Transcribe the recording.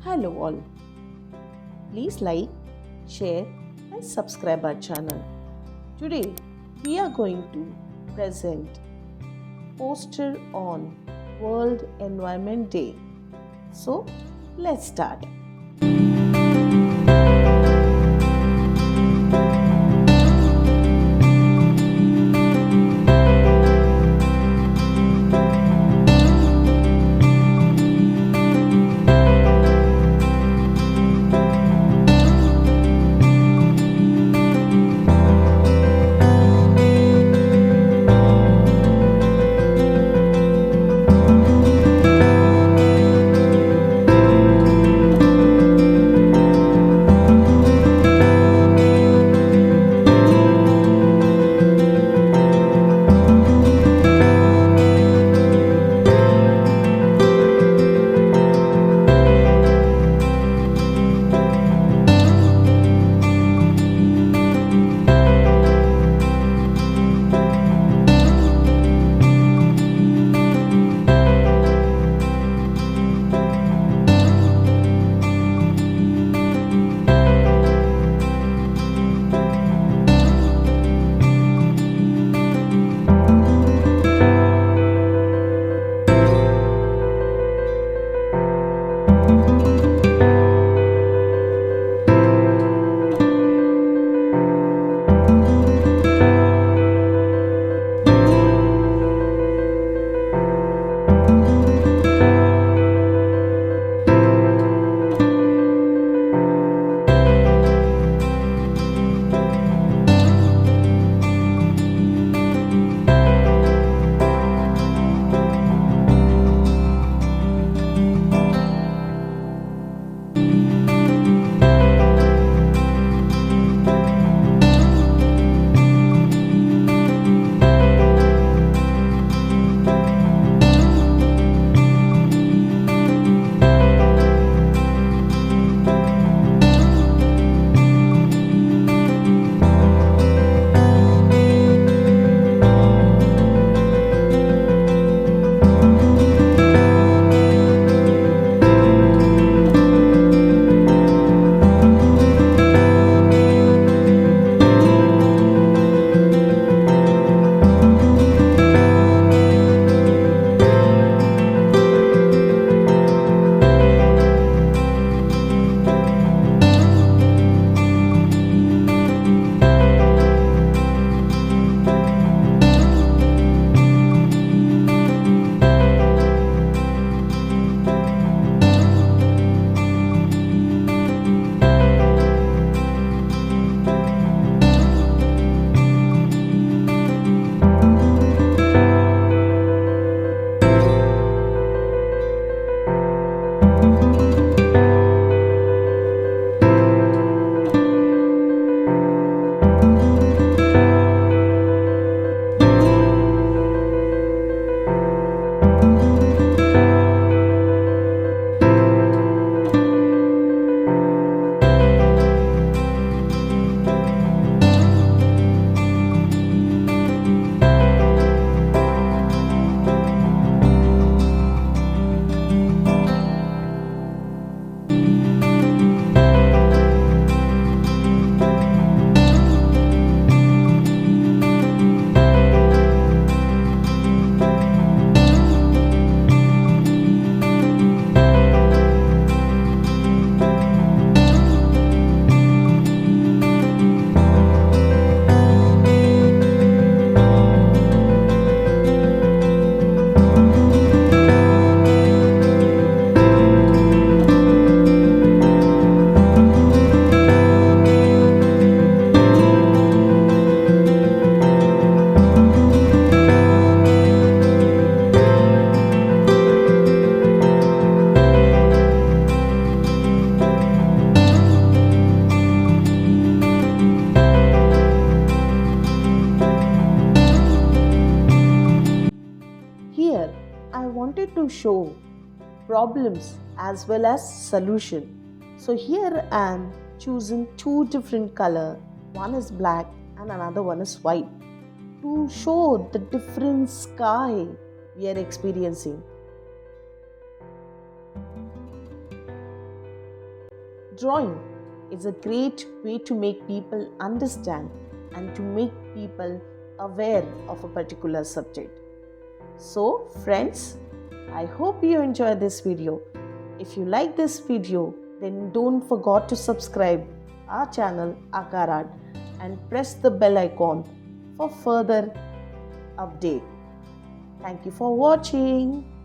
Hello all. Please like, share and subscribe our channel. Today we are going to present poster on World Environment Day. So let's start. Here I wanted to show problems as well as solution. So here I am choosing two different color. One is black and another one is white to show the different sky we are experiencing. Drawing is a great way to make people understand and to make people aware of a particular subject. So, friends, I hope you enjoy this video. If you like this video, then don't forget to subscribe our channel Aakaar Art and press the bell icon for further update. Thank you for watching.